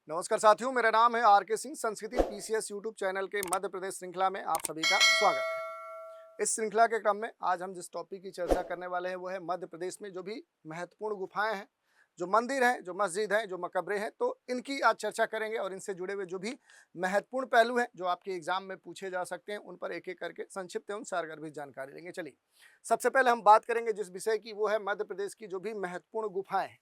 नमस्कार साथियों, मेरा नाम है आर के सिंह। संस्कृति पीसीएस यूट्यूब चैनल के मध्य प्रदेश श्रृंखला में आप सभी का स्वागत है। इस श्रृंखला के क्रम में आज हम जिस टॉपिक की चर्चा करने वाले हैं वो है मध्य प्रदेश में जो भी महत्वपूर्ण गुफाएं हैं, जो मंदिर हैं, जो मस्जिद हैं, जो मकबरे हैं, तो इनकी आज चर्चा करेंगे और इनसे जुड़े हुए जो भी महत्वपूर्ण पहलू हैं जो आपके एग्जाम में पूछे जा सकते हैं, उन पर एक एक करके संक्षिप्त एवं सारगर्भित जानकारी लेंगे। चलिए, सबसे पहले हम बात करेंगे जिस विषय की, वो है मध्य प्रदेश की जो भी महत्वपूर्ण गुफाएं हैं,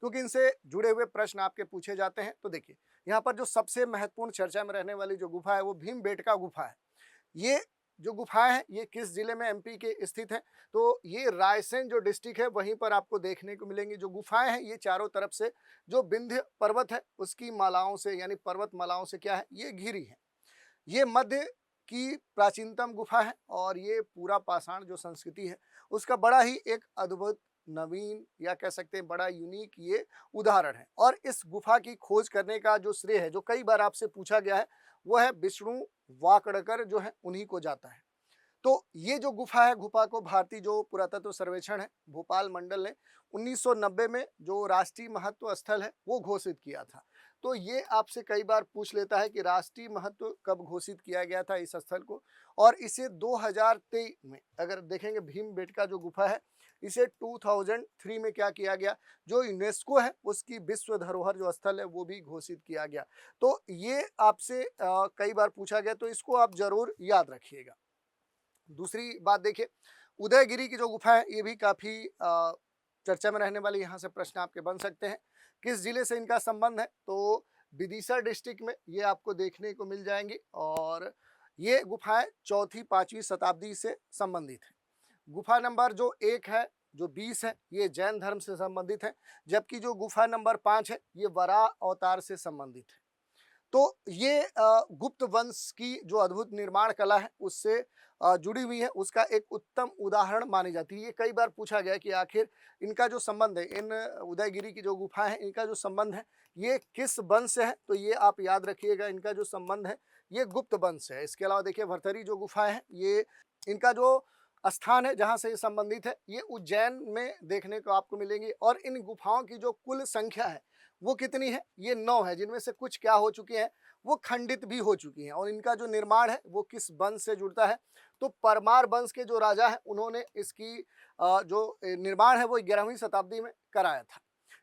क्योंकि इनसे जुड़े हुए प्रश्न आपके पूछे जाते हैं। तो देखिए, यहाँ पर जो सबसे महत्वपूर्ण चर्चा में रहने वाली जो गुफा है वो भीमबेटका गुफा है। ये जो गुफाएं हैं ये किस जिले में एमपी के स्थित है? तो ये रायसेन जो डिस्ट्रिक्ट है वहीं पर आपको देखने को मिलेंगी। जो गुफाएं हैं ये चारों तरफ से जो विंध्य पर्वत है उसकी मालाओं से, यानी पर्वत मालाओं से क्या है, ये घिरी है। ये मध्य की प्राचीनतम गुफा है और ये पूरा पाषाण जो संस्कृति है उसका बड़ा ही एक अद्भुत, नवीन या कह सकते हैं बड़ा यूनिक ये उदाहरण है। और इस गुफा की खोज करने का जो श्रेय है, जो कई बार आपसे पूछा गया है, वो है विष्णु वाकड़कर जो है उन्हीं को जाता है। तो ये जो गुफा है, गुफा को भारतीय जो पुरातत्व सर्वेक्षण है भोपाल मंडल ने 1990 में जो राष्ट्रीय महत्व स्थल है वो घोषित किया था। तो ये आपसे कई बार पूछ लेता है कि राष्ट्रीय महत्व कब घोषित किया गया था इस स्थल को, और इसे 2023 में अगर देखेंगे, भीमबेटका जो गुफा है इसे 2003 में क्या किया गया, जो यूनेस्को है उसकी विश्व धरोहर जो स्थल है वो भी घोषित किया गया। तो ये आपसे कई बार पूछा गया, तो इसको आप जरूर याद रखिएगा। दूसरी बात देखिए, उदयगिरी की जो गुफा है ये भी काफी चर्चा में रहने वाली, यहाँ से प्रश्न आपके बन सकते हैं। किस जिले से इनका संबंध है? तो विदिशा डिस्ट्रिक्ट में ये आपको देखने को मिल जाएंगी और ये गुफाएं 4वीं-5वीं शताब्दी से संबंधित है। गुफा नंबर जो 1 है, जो 20 है, ये जैन धर्म से संबंधित है, जबकि जो गुफा नंबर 5 है ये वराह अवतार से संबंधित है। तो ये गुप्त वंश की जो अद्भुत निर्माण कला है उससे जुड़ी हुई है, उसका एक उत्तम उदाहरण मानी जाती है। ये कई बार पूछा गया कि आखिर इनका जो संबंध है, इन उदयगिरी की जो गुफा है इनका जो संबंध है ये किस वंश से है? तो ये आप याद रखिएगा, इनका जो संबंध है ये गुप्त वंश से है। इसके अलावा देखिए, भरथरी जो गुफा है ये, इनका जो स्थान है जहाँ से ये संबंधित है ये उज्जैन में देखने को आपको मिलेंगी। और इन गुफाओं की जो कुल संख्या है वो कितनी है? ये 9 है, जिनमें से कुछ क्या हो चुकी हैं, वो खंडित भी हो चुकी हैं। और इनका जो निर्माण है वो किस वंश से जुड़ता है? तो परमार वंश के जो राजा हैं उन्होंने इसकी जो निर्माण है वो 11वीं शताब्दी में कराया था।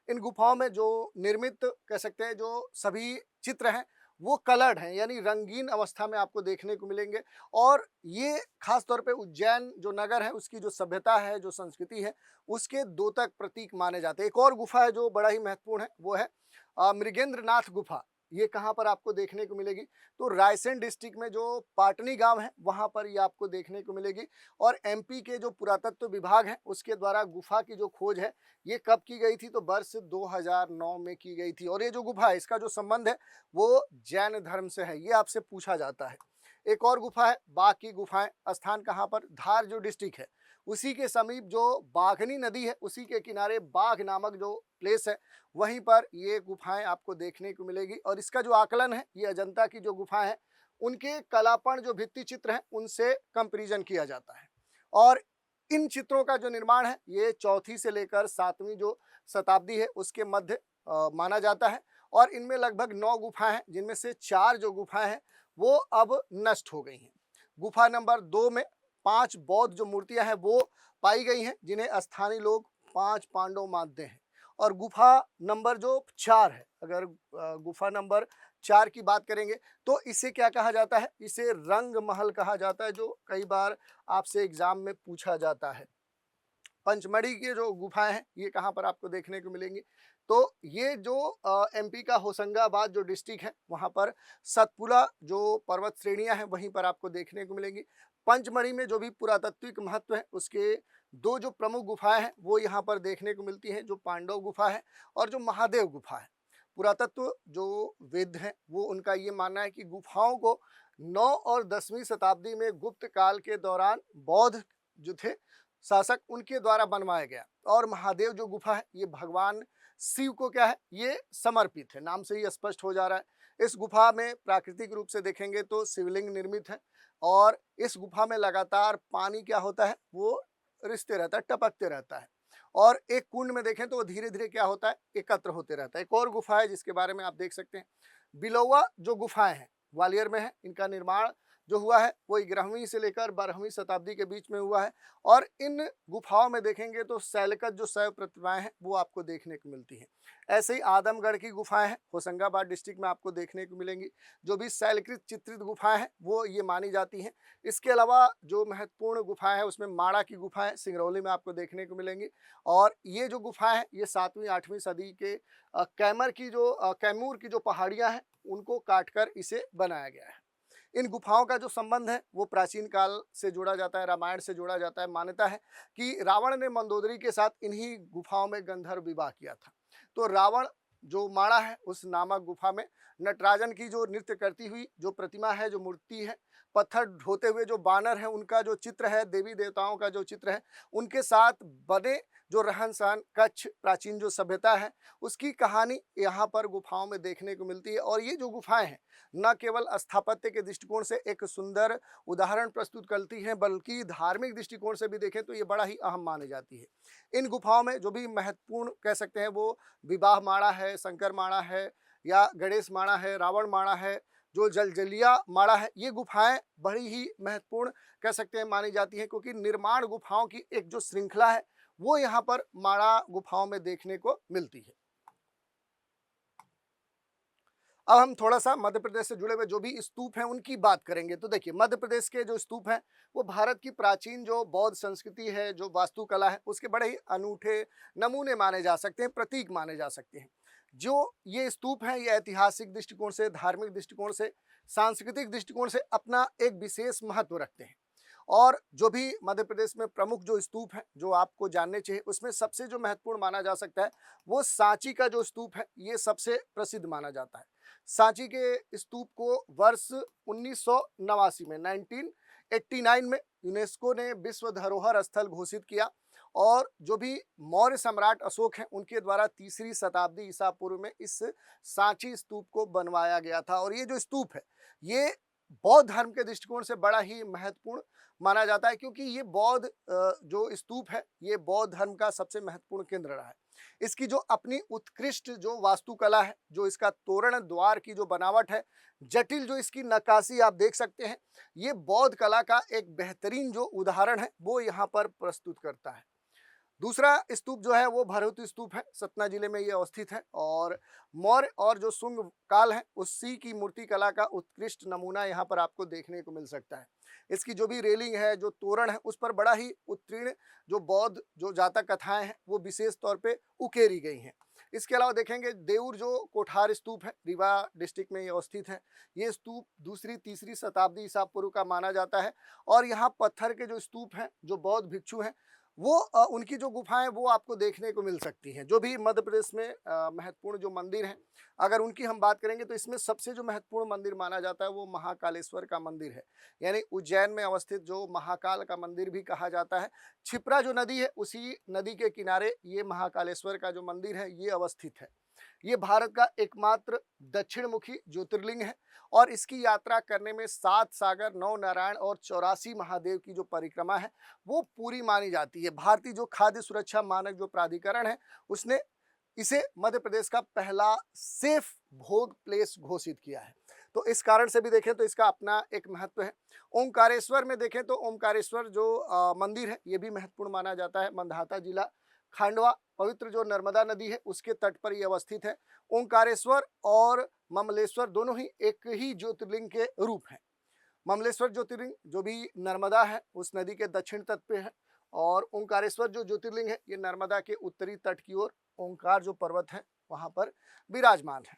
इन गुफाओं में जो निर्मित कह सकते हैं जो सभी चित्र हैं वो कलर्ड हैं, यानी रंगीन अवस्था में आपको देखने को मिलेंगे। और ये खास तौर पे उज्जैन जो नगर है उसकी जो सभ्यता है, जो संस्कृति है, उसके द्योतक प्रतीक माने जाते हैं। एक और गुफा है जो बड़ा ही महत्वपूर्ण है, वो है मृगेंद्रनाथ गुफा। ये कहाँ पर आपको देखने को मिलेगी? तो रायसेन डिस्ट्रिक्ट में जो पाटनी गांव है वहां पर ये आपको देखने को मिलेगी। और एमपी के जो पुरातत्व विभाग है उसके द्वारा गुफा की जो खोज है ये कब की गई थी? तो वर्ष 2009 में की गई थी। और ये जो गुफा है इसका जो संबंध है वो जैन धर्म से है, ये आपसे पूछा जाता है। एक और गुफा है बाघ की गुफाएं, स्थान कहाँ पर? धार जो डिस्ट्रिक्ट है उसी के समीप जो बाघनी नदी है उसी के किनारे बाघ नामक जो प्लेस है वहीं पर ये गुफाएं आपको देखने को मिलेगी। और इसका जो आकलन है ये अजंता की जो गुफा है उनके कलापण जो भित्ति चित्र हैं उनसे कंपेरिजन किया जाता है। और इन चित्रों का जो निर्माण है ये 4वीं से लेकर 7वीं जो शताब्दी है उसके मध्य माना जाता है। और इनमें लगभग 9 गुफाएं हैं, जिनमें से 4 जो गुफाएं हैं वो अब नष्ट हो गई हैं। गुफा नंबर 2 में 5 बौद्ध जो मूर्तियां हैं वो पाई गई हैं, जिन्हें स्थानीय लोग 5 पांडव मानते हैं। और गुफा नंबर जो 4 है, अगर गुफा नंबर 4 की बात करेंगे तो इसे क्या कहा जाता है? इसे रंग महल कहा जाता है, जो कई बार आपसे एग्जाम में पूछा जाता है। पंचमढ़ी की जो गुफाएं हैं ये कहाँ पर आपको देखने को मिलेंगी? तो ये जो एमपी का होशंगाबाद जो डिस्ट्रिक्ट है वहाँ पर सतपुड़ा जो पर्वत श्रेणियां हैं वहीं पर आपको देखने को मिलेंगी। पंचमढ़ी में जो भी पुरातात्विक महत्व है उसके 2 जो प्रमुख गुफाएं हैं वो यहाँ पर देखने को मिलती हैं, जो पांडव गुफा है और जो महादेव गुफा है। पुरातत्व जो वेद हैं वो उनका ये मानना है कि गुफाओं को 9 और 10वीं शताब्दी में गुप्त काल के दौरान बौद्ध जो थे शासक उनके द्वारा बनवाया गया। और महादेव जो गुफा है ये भगवान शिव को क्या है, ये समर्पित है, नाम से ही स्पष्ट हो जा रहा है। इस गुफा में प्राकृतिक रूप से देखेंगे तो शिवलिंग निर्मित है और इस गुफा में लगातार पानी क्या होता है, वो रिसते रहता है, टपकते रहता है। और एक कुंड में देखें तो वो धीरे धीरे क्या होता है, एकत्र होते रहता है। एक और गुफा है जिसके बारे में आप देख सकते हैं, बिलौवा जो गुफाएं हैं ग्वालियर में है, इनका निर्माण जो हुआ है वो 11वीं से लेकर 12वीं शताब्दी के बीच में हुआ है। और इन गुफाओं में देखेंगे तो शैलकत जो शैव प्रतिमाएं हैं वो आपको देखने को मिलती हैं। ऐसे ही आदमगढ़ की गुफाएं हैं, होशंगाबाद डिस्ट्रिक्ट में आपको देखने को मिलेंगी, जो भी शैलकृत चित्रित गुफाएं हैं वो ये मानी जाती हैं। इसके अलावा जो महत्वपूर्ण गुफाएं हैं उसमें माड़ा की गुफाएं सिंगरौली में आपको देखने को मिलेंगी। और ये जो गुफाएं हैं ये 7वीं 8वीं सदी के कैमूर की जो पहाड़ियां हैं उनको काटकर इसे बनाया गया है। इन गुफाओं का जो संबंध है वो प्राचीन काल से जोड़ा जाता है, रामायण से जोड़ा जाता है। मान्यता है कि रावण ने मंदोदरी के साथ इन्हीं गुफाओं में गंधर्व विवाह किया था। तो रावण जो माड़ा है उस नामक गुफा में नटराजन की जो नृत्य करती हुई जो प्रतिमा है, जो मूर्ति है, पत्थर ढोते हुए जो बानर है उनका जो चित्र है, देवी देवताओं का जो चित्र है, उनके साथ बने जो रहन सहन कच्छ प्राचीन जो सभ्यता है उसकी कहानी यहाँ पर गुफाओं में देखने को मिलती है। और ये जो गुफाएं हैं न केवल स्थापत्य के दृष्टिकोण से एक सुंदर उदाहरण प्रस्तुत करती हैं, बल्कि धार्मिक दृष्टिकोण से भी देखें तो ये बड़ा ही अहम मानी जाती है। इन गुफाओं में जो भी महत्वपूर्ण कह सकते हैं वो विवाह माड़ा है, शंकर माड़ा है, या गणेश माड़ा है, रावण माड़ा है, जो जलजलिया माड़ा है, ये गुफाएं बड़ी ही महत्वपूर्ण कह सकते हैं मानी जाती हैं, क्योंकि निर्माण गुफाओं की एक जो श्रृंखला है वो यहाँ पर माड़ा गुफाओं में देखने को मिलती है। अब हम थोड़ा सा मध्य प्रदेश से जुड़े हुए जो भी स्तूप हैं उनकी बात करेंगे। तो देखिए मध्य प्रदेश के जो स्तूप हैं वो भारत की प्राचीन जो बौद्ध संस्कृति है, जो वास्तुकला है, उसके बड़े ही अनूठे नमूने माने जा सकते हैं, प्रतीक माने जा सकते हैं। जो ये स्तूप हैं ये ऐतिहासिक दृष्टिकोण से, धार्मिक दृष्टिकोण से, सांस्कृतिक दृष्टिकोण से अपना एक विशेष महत्व रखते हैं। और जो भी मध्य प्रदेश में प्रमुख जो स्तूप हैं जो आपको जानने चाहिए, उसमें सबसे जो महत्वपूर्ण माना जा सकता है वो सांची का जो स्तूप है, ये सबसे प्रसिद्ध माना जाता है। सांची के स्तूप को वर्ष 1989 में 1989 में यूनेस्को ने विश्व धरोहर स्थल घोषित किया। और जो भी मौर्य सम्राट अशोक हैं उनके द्वारा 3री शताब्दी ईसा पूर्व में इस सांची स्तूप को बनवाया गया था। और ये जो स्तूप है ये बौद्ध धर्म के दृष्टिकोण से बड़ा ही महत्वपूर्ण माना जाता है, क्योंकि ये बौद्ध जो स्तूप है ये बौद्ध धर्म का सबसे महत्वपूर्ण केंद्र रहा है। इसकी जो अपनी उत्कृष्ट जो वास्तुकला है, जो इसका तोरण द्वार की जो बनावट है, जटिल जो इसकी नक्काशी आप देख सकते हैं, ये बौद्ध कला का एक बेहतरीन जो उदाहरण है वो यहाँ पर प्रस्तुत करता है। दूसरा स्तूप जो है वो भरहुति स्तूप है, सतना जिले में ये अवस्थित है। और मौर्य और जो शुंग काल है उसी की मूर्ति कला का उत्कृष्ट नमूना यहाँ पर आपको देखने को मिल सकता है। इसकी जो भी रेलिंग है, जो तोरण है, उस पर बड़ा ही उत्तीर्ण जो बौद्ध जो जातक कथाएं हैं वो विशेष तौर पे उकेरी गई हैं। इसके अलावा देखेंगे देऊर जो कोठार स्तूप है, रीवा डिस्ट्रिक्ट में ये अवस्थित है। ये स्तूप 2री-3री शताब्दी ईसा पूर्व का माना जाता है। और यहाँ पत्थर के जो स्तूप हैं, जो बौद्ध भिक्षु हैं, वो उनकी जो गुफाएं वो आपको देखने को मिल सकती हैं। जो भी मध्य प्रदेश में महत्वपूर्ण जो मंदिर हैं, अगर उनकी हम बात करेंगे तो इसमें सबसे जो महत्वपूर्ण मंदिर माना जाता है वो महाकालेश्वर का मंदिर है, यानी उज्जैन में अवस्थित जो महाकाल का मंदिर भी कहा जाता है। क्षिप्रा जो नदी है उसी नदी के किनारे ये महाकालेश्वर का जो मंदिर है ये अवस्थित है। ये भारत का एकमात्र दक्षिण मुखी ज्योतिर्लिंग है। और इसकी यात्रा करने में 7 सागर, 9 नारायण और 84 महादेव की जो परिक्रमा है वो पूरी मानी जाती है। भारतीय जो खाद्य सुरक्षा मानक जो प्राधिकरण है उसने इसे मध्य प्रदेश का पहला सेफ भोग प्लेस घोषित किया है। तो इस कारण से भी देखें तो इसका अपना एक महत्व है। ओमकारेश्वर में देखें तो ओमकारेश्वर जो मंदिर है ये भी महत्वपूर्ण माना जाता है। मंधाता जिला खांडवा पवित्र जो नर्मदा नदी है उसके तट पर ये अवस्थित है। ओंकारेश्वर और ममलेश्वर दोनों ही एक ही ज्योतिर्लिंग के रूप हैं। ममलेश्वर ज्योतिर्लिंग जो भी नर्मदा है उस नदी के दक्षिण तट पे है। और ओंकारेश्वर जो ज्योतिर्लिंग है ये नर्मदा के उत्तरी तट की ओर ओंकार जो पर्वत है वहां पर विराजमान है।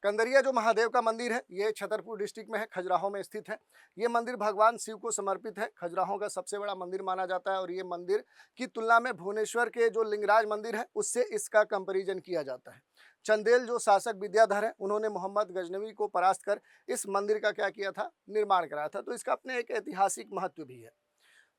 कंदरिया जो महादेव का मंदिर है ये छतरपुर डिस्ट्रिक्ट में है, खजुराहो में स्थित है। ये मंदिर भगवान शिव को समर्पित है, खजुराहो का सबसे बड़ा मंदिर माना जाता है। और ये मंदिर की तुलना में भुवनेश्वर के जो लिंगराज मंदिर है उससे इसका कंपैरिजन किया जाता है। चंदेल जो शासक विद्याधर है उन्होंने मोहम्मद गजनवी को परास्त कर इस मंदिर का क्या किया था, निर्माण कराया था। तो इसका अपने एक ऐतिहासिक महत्व भी है।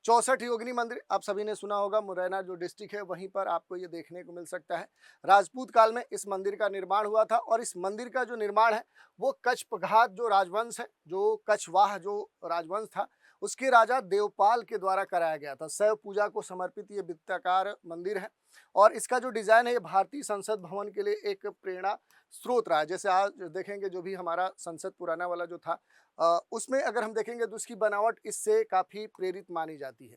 64 योगिनी मंदिर आप सभी ने सुना होगा, मुरैना जो डिस्ट्रिक्ट है वहीं पर आपको ये देखने को मिल सकता है। राजपूत काल में इस मंदिर का निर्माण हुआ था। और इस मंदिर का जो निर्माण है वो कछपघात जो राजवंश है, जो कछवाह जो राजवंश था, उसके राजा देवपाल के द्वारा कराया गया था। शैव पूजा को समर्पित ये वृत्ताकार मंदिर है और इसका जो डिजाइन है ये भारतीय संसद भवन के लिए एक प्रेरणा स्रोत रहा है। जैसे आज देखेंगे जो भी हमारा संसद पुराना वाला जो था उसमें अगर हम देखेंगे तो उसकी बनावट इससे काफी प्रेरित मानी जाती है।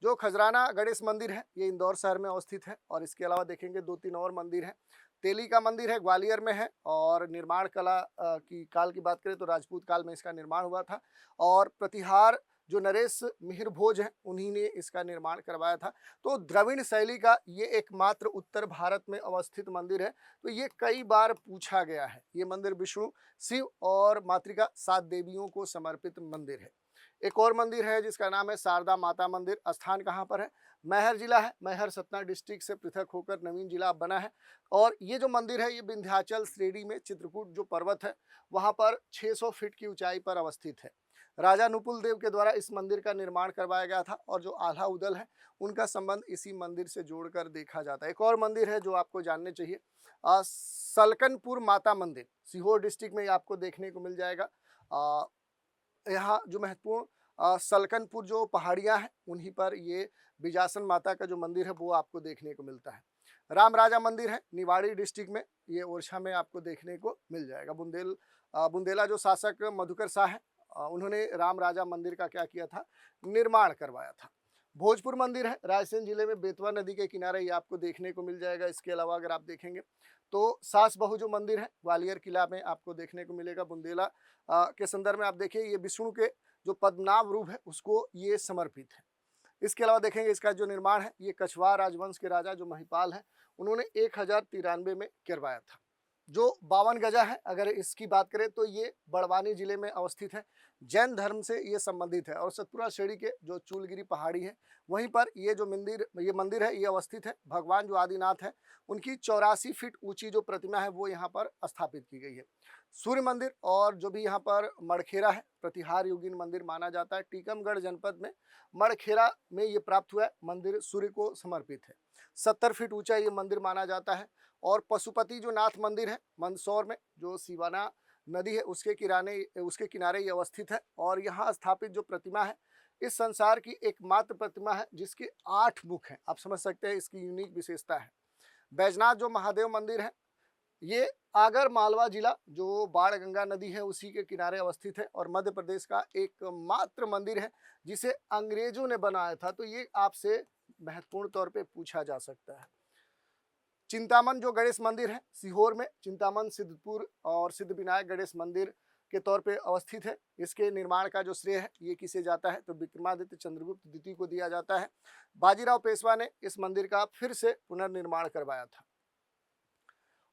जो खजराना गणेश मंदिर है ये इंदौर शहर में अवस्थित है और इसके अलावा देखेंगे 2-3 और मंदिर हैं। तेली का मंदिर है ग्वालियर में है और निर्माण कला की काल की बात करें तो राजपूत काल में इसका निर्माण हुआ था और प्रतिहार जो नरेश मिहिर भोज हैं उन्हीं ने इसका निर्माण करवाया था। तो द्रविड़ शैली का ये एकमात्र उत्तर भारत में अवस्थित मंदिर है। तो ये कई बार पूछा गया है। ये मंदिर विष्णु, शिव और मातृका 7 देवियों को समर्पित मंदिर है। एक और मंदिर है जिसका नाम है शारदा माता मंदिर। स्थान कहाँ पर है? मैहर जिला है। मैहर सतना डिस्ट्रिक्ट से पृथक होकर नवीन जिला बना है और ये जो मंदिर है ये विंध्याचल श्रेणी में चित्रकूट जो पर्वत है वहाँ पर 600 फीट की ऊंचाई पर अवस्थित है। राजा नुपुल देव के द्वारा इस मंदिर का निर्माण करवाया गया था और जो आल्हा उदल है उनका संबंध इसी मंदिर से जोड़कर देखा जाता है। एक और मंदिर है जो आपको जानने चाहिए, सलकनपुर माता मंदिर सीहोर डिस्ट्रिक्ट में आपको देखने को मिल जाएगा। यहाँ जो महत्वपूर्ण सलकनपुर जो पहाड़ियाँ हैं उन्हीं पर ये बिजासन माता का जो मंदिर है वो आपको देखने को मिलता है। राम राजा मंदिर है निवाड़ी डिस्ट्रिक्ट में, ये ओरछा में आपको देखने को मिल जाएगा। बुंदेला जो शासक मधुकर शाह है उन्होंने राम राजा मंदिर का क्या किया था? निर्माण करवाया था। भोजपुर मंदिर है रायसेन जिले में बेतवा नदी के किनारे, ये आपको देखने को मिल जाएगा। इसके अलावा अगर आप देखेंगे तो सास बहू जो मंदिर है ग्वालियर किला में आपको देखने को मिलेगा। बुंदेला के संदर्भ में आप देखिए ये विष्णु के जो पद्मनाभ रूप है उसको ये समर्पित है। इसके अलावा देखेंगे इसका जो निर्माण है ये कछवाहा राजवंश के राजा जो महिपाल हैं उन्होंने 1093 में करवाया था। जो 52 गजा है अगर इसकी बात करें तो ये बड़वानी जिले में अवस्थित है। जैन धर्म से ये संबंधित है और सतपुरा श्रेणी के जो चूलगिरी पहाड़ी है वहीं पर ये जो मंदिर है ये अवस्थित है। भगवान जो आदिनाथ है उनकी 84 फीट ऊंची जो प्रतिमा है वो यहाँ पर स्थापित की गई है। सूर्य मंदिर और जो भी यहाँ पर मड़खेरा है प्रतिहार योगिन मंदिर माना जाता है। टीकमगढ़ जनपद में मड़खेरा में ये प्राप्त हुआ है। मंदिर सूर्य को समर्पित है। 70 फीट ऊंचा ये मंदिर माना जाता है। और पशुपति जो नाथ मंदिर है मंदसौर में जो सिवाना नदी है उसके किनारे ये अवस्थित है और यहाँ स्थापित जो प्रतिमा है इस संसार की एकमात्र प्रतिमा है जिसके 8 मुख हैं। आप समझ सकते हैं इसकी यूनिक विशेषता है। बैजनाथ जो महादेव मंदिर है ये आगर मालवा जिला जो बाण गंगा नदी है उसी के किनारे अवस्थित है और मध्य प्रदेश का एकमात्र मंदिर है जिसे अंग्रेजों ने बनाया था। तो ये आपसे महत्वपूर्ण तौर पे पूछा जा सकता है। चिंतामन जो गणेश मंदिर है सीहोर में चिंतामन सिद्धपुर और सिद्ध विनायक गणेश मंदिर के तौर पे अवस्थित है। इसके निर्माण का जो श्रेय है ये किसे जाता है तो विक्रमादित्य चंद्रगुप्त द्वितीय को दिया जाता है। बाजीराव पेशवा ने इस मंदिर का फिर से पुनर्निर्माण करवाया था।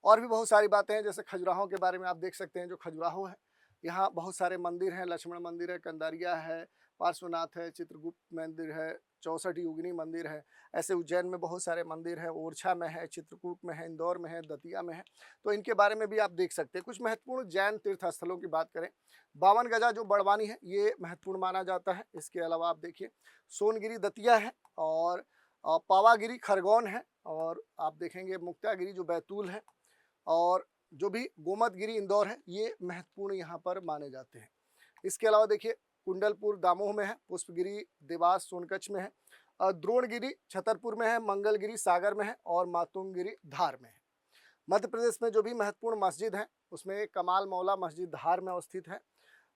और भी बहुत सारी बातें हैं जैसे खजुराहों के बारे में आप देख सकते हैं। जो खजुराहो है यहाँ बहुत सारे मंदिर हैं। लक्ष्मण मंदिर है, कंदारिया है, पार्श्वनाथ है, चित्रगुप्त मंदिर है, 64 योगिनी मंदिर है। ऐसे उज्जैन में बहुत सारे मंदिर हैं, ओरछा में है, चित्रकूट में है, इंदौर में है, दतिया में है। तो इनके बारे में भी आप देख सकते हैं। कुछ महत्वपूर्ण जैन तीर्थ स्थलों की बात करें, 52 गजा जो बड़वानी है ये महत्वपूर्ण माना जाता है। इसके अलावा आप देखिए सोनगिरी दतिया है और पावागिरी खरगोन है और आप देखेंगे मुक्तागिरी जो बैतूल है और जो भी गोमतगिरी इंदौर है ये महत्वपूर्ण यहाँ पर माने जाते हैं। इसके अलावा देखिए कुंडलपुर दामोह में है, पुष्पगिरी देवास सोनकच्छ में है, द्रोणगिरी छतरपुर में है, मंगलगिरी सागर में है और मातुंगगिरी धार में है। मध्य प्रदेश में जो भी महत्वपूर्ण मस्जिद हैं उसमें कमाल मौला मस्जिद धार में अवस्थित है,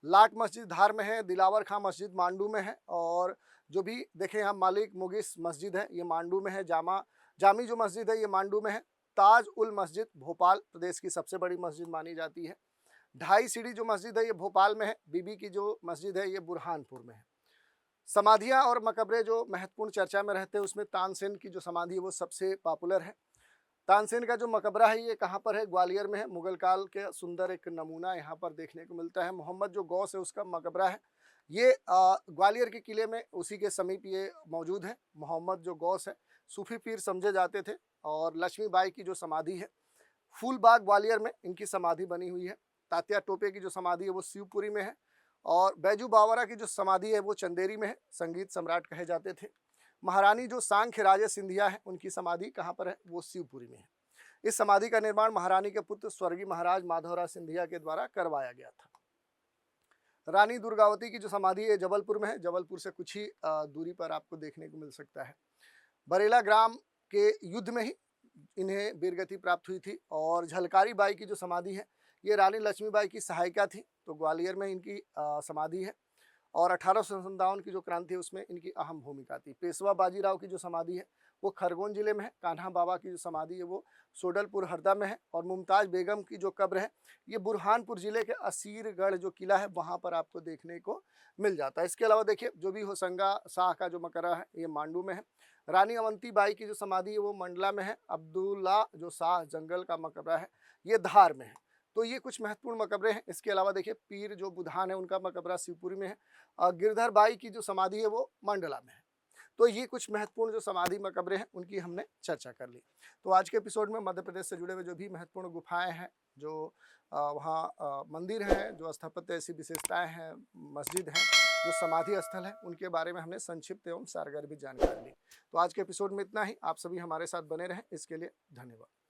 लाट मस्जिद धार में है, दिलावर खां मस्जिद मांडू में है और जो भी देखें यहाँ मालिक मुगिस मस्जिद है ये मांडू में है, जामी जो मस्जिद है ये मांडू में है, ताज उल मस्जिद भोपाल प्रदेश की सबसे बड़ी मस्जिद मानी जाती है, ढाई सीढ़ी जो मस्जिद है ये भोपाल में है, बीबी की जो मस्जिद है ये बुरहानपुर में है। समाधियाँ और मकबरे जो महत्वपूर्ण चर्चा में रहते हैं उसमें तानसेन की जो समाधि है वो सबसे पॉपुलर है। तानसेन का जो मकबरा है ये कहाँ पर है? ग्वालियर में है। मुगल काल के सुंदर एक नमूना यहाँ पर देखने को मिलता है। मोहम्मद जो गौस है उसका मकबरा है ये ग्वालियर के किले में उसी के समीप ये मौजूद है। मोहम्मद जो गौस है सूफी पीर समझे जाते थे और लक्ष्मीबाई की जो समाधि है फूलबाग ग्वालियर में इनकी समाधि बनी हुई है। तात्या टोपे की जो समाधि है वो शिवपुरी में है और बैजू बावरा की जो समाधि है वो चंदेरी में है, संगीत सम्राट कहे जाते थे। महारानी जो सांख्य राजे सिंधिया है उनकी समाधि कहाँ पर है? वो शिवपुरी में है। इस समाधि का निर्माण महारानी के पुत्र स्वर्गीय महाराज माधवराव सिंधिया के द्वारा करवाया गया था। रानी दुर्गावती की जो समाधि है जबलपुर में है, जबलपुर से कुछ ही दूरी पर आपको देखने को मिल सकता है। बरेला ग्राम के युद्ध में ही इन्हें वीरगति प्राप्त हुई थी। और झलकारी बाई की जो समाधि है ये रानी लक्ष्मीबाई की सहायिका थी, तो ग्वालियर में इनकी समाधि है। और 1857 की जो क्रांति है उसमें इनकी अहम भूमिका थी। पेशवा बाजीराव की जो समाधि है वो खरगोन जिले में है। कान्हा बाबा की जो समाधि है वो सोडलपुर हरदा में है। और मुमताज़ बेगम की जो कब्र है ये बुरहानपुर जिले के असीरगढ़ जो किला है वहाँ पर आपको देखने को मिल जाता है। इसके अलावा देखिए जो भी होशंगा शाह का जो मकबरा है ये मांडू में है। रानी अवंती बाई की जो समाधि है वो मंडला में है। अब्दुल्ला जो शाह जंगल का मकबरा है ये धार में है। तो ये कुछ महत्वपूर्ण मकबरे हैं। इसके अलावा देखिए पीर जो बुधान है उनका मकबरा शिवपुरी में है। गिरधर बाई की जो समाधि है वो मंडला में है। तो ये कुछ महत्वपूर्ण जो समाधि मकबरे हैं उनकी हमने चर्चा कर ली। तो आज के एपिसोड में मध्य प्रदेश से जुड़े हुए जो भी महत्वपूर्ण गुफाएं हैं, जो वहाँ मंदिर हैं, जो स्थापत्य ऐसी विशेषताएं हैं, मस्जिद हैं, जो समाधि स्थल है, उनके बारे में हमने संक्षिप्त एवं सारगर भी जानकारी ली। तो आज के एपिसोड में इतना ही। आप सभी हमारे साथ बने रहें, इसके लिए धन्यवाद।